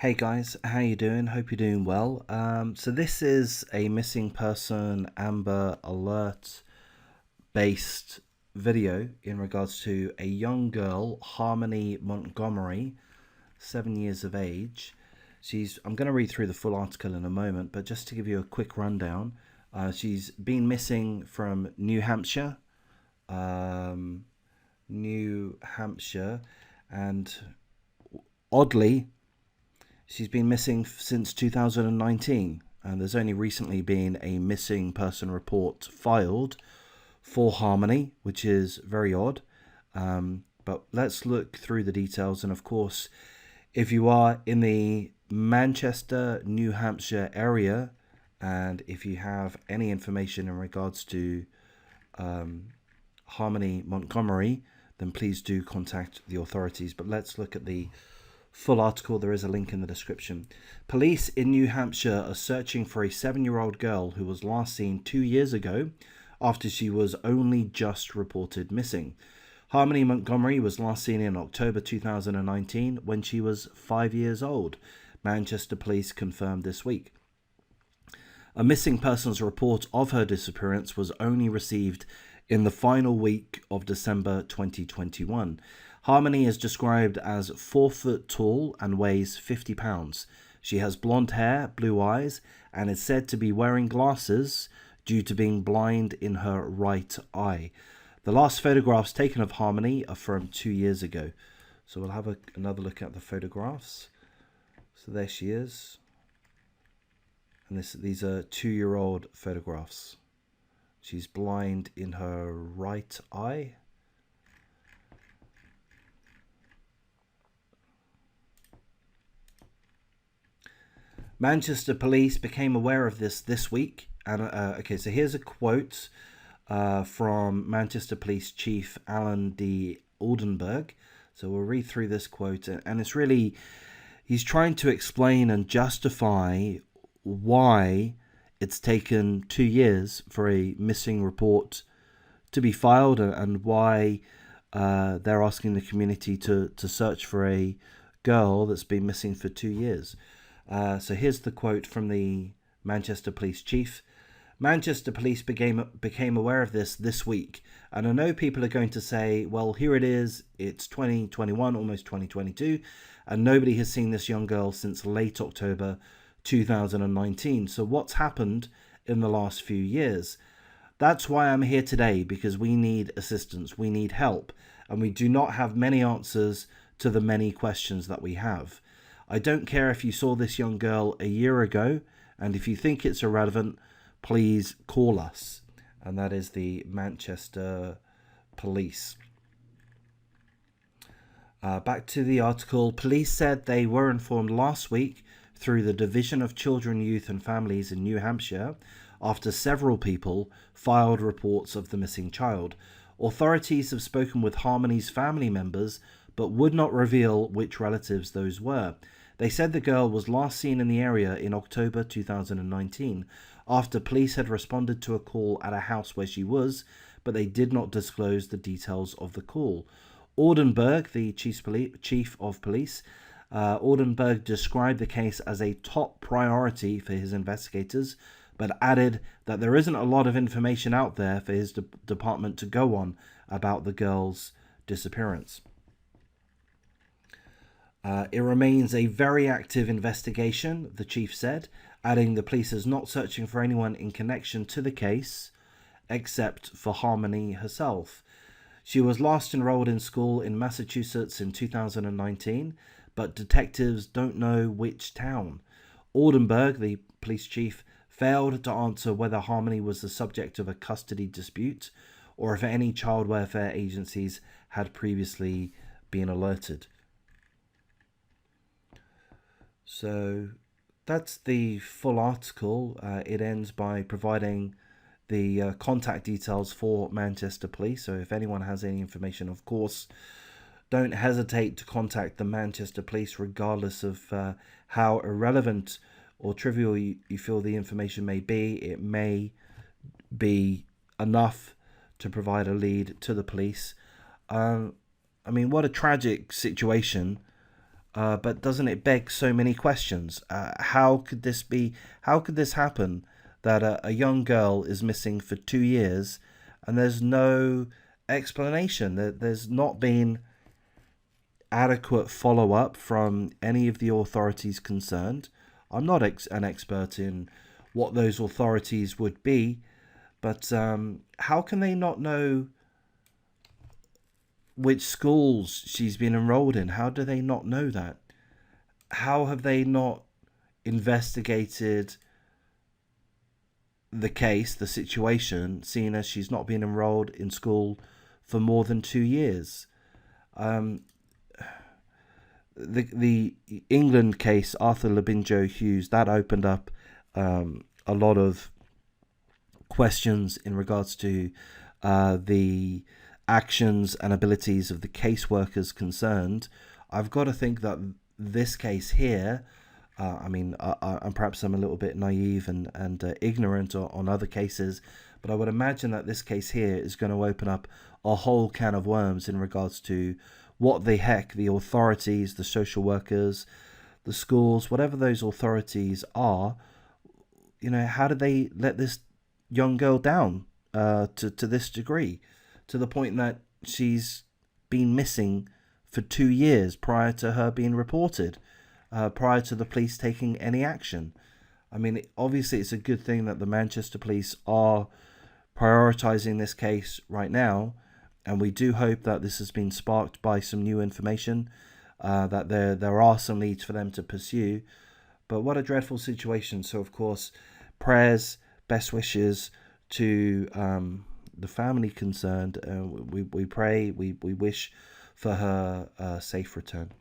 Hey guys, how you doing? Hope you're doing well. So this is a missing person Amber Alert based video in regards to a young girl, Harmony Montgomery, 7 years of age. I'm going to read through the full article in a moment, but just to give you a quick rundown, she's been missing from New Hampshire, um, New Hampshire, and oddly, she's been missing since 2019, and there's only recently been a missing person report filed for Harmony, which is very odd. But let's look through the details. And of course, if you are in the Manchester, New Hampshire area, and if you have any information in regards to Harmony Montgomery, then please do contact the authorities. But let's look at the full article. There is a link in the description. Police in New Hampshire are searching for a 7-year-old girl who was last seen 2 years ago after she was only just reported missing. Harmony Montgomery was last seen in October 2019 when she was 5 years old, Manchester police confirmed this week. A missing persons report of her disappearance was only received in the final week of December 2021. Harmony is described as 4 foot tall and weighs 50 pounds. She has blonde hair, blue eyes, and is said to be wearing glasses due to being blind in her right eye. The last photographs taken of Harmony are from 2 years ago. So we'll have another look at the photographs. So there she is. And these are 2-year-old photographs. She's blind in her right eye. Manchester police became aware of this week. And okay, so here's a quote from Manchester Police Chief Alan D. Oldenburg. So we'll read through this quote, and it's really, he's trying to explain and justify why it's taken 2 years for a missing report to be filed, and why they're asking the community to search for a girl that's been missing for 2 years. So here's the quote from the Manchester Police Chief. Manchester Police became aware of this week, and I know people are going to say, well, here it is, it's 2021, almost 2022, and nobody has seen this young girl since late October 2019. So what's happened in the last few years? That's why I'm here today, because we need assistance, we need help, and we do not have many answers to the many questions that we have. I don't care if you saw this young girl a year ago, and if you think it's irrelevant, please call us. And that is the Manchester Police. Back to the article. Police said they were informed last week through the Division of Children, Youth and Families in New Hampshire after several people filed reports of the missing child. Authorities have spoken with Harmony's family members but would not reveal which relatives those were. They said the girl was last seen in the area in October 2019 after police had responded to a call at a house where she was, but they did not disclose the details of the call. Oldenburg, the chief of police, Oldenburg described the case as a top priority for his investigators, but added that there isn't a lot of information out there for his department to go on about the girl's disappearance. It remains a very active investigation, the chief said, adding the police is not searching for anyone in connection to the case except for Harmony herself. She was last enrolled in school in Massachusetts in 2019, but detectives don't know which town. Oldenburg, the police chief, failed to answer whether Harmony was the subject of a custody dispute or if any child welfare agencies had previously been alerted. So that's the full article. It ends by providing the contact details for Manchester Police. So if anyone has any information, of course, don't hesitate to contact the Manchester Police, regardless of how irrelevant or trivial you feel the information may be. It may be enough to provide a lead to the police. I mean, what a tragic situation. But doesn't it beg so many questions? How could this be? How could this happen that a young girl is missing for 2 years and there's no explanation? There's not been adequate follow up from any of the authorities concerned. I'm not an expert in what those authorities would be, but how can they not know which schools she's been enrolled in? How do they not know that? How have they not investigated the case, the situation, seeing as she's not been enrolled in school for more than 2 years? Um, the England case, Arthur Labinjo Hughes, that opened up a lot of questions in regards to the actions and abilities of the caseworkers concerned. I've got to think that this case here, and perhaps I'm a little bit naive and ignorant on other cases, but I would imagine that this case here is going to open up a whole can of worms in regards to what the heck the authorities, the social workers, the schools, whatever those authorities are, how did they let this young girl down to this degree, to the point that she's been missing for 2 years prior to her being reported, prior to the police taking any action. I mean, obviously it's a good thing that the Manchester police are prioritising this case right now, and we do hope that this has been sparked by some new information, that there are some leads for them to pursue. But what a dreadful situation. So, of course, prayers, best wishes to the family concerned. We pray, we wish for her safe return.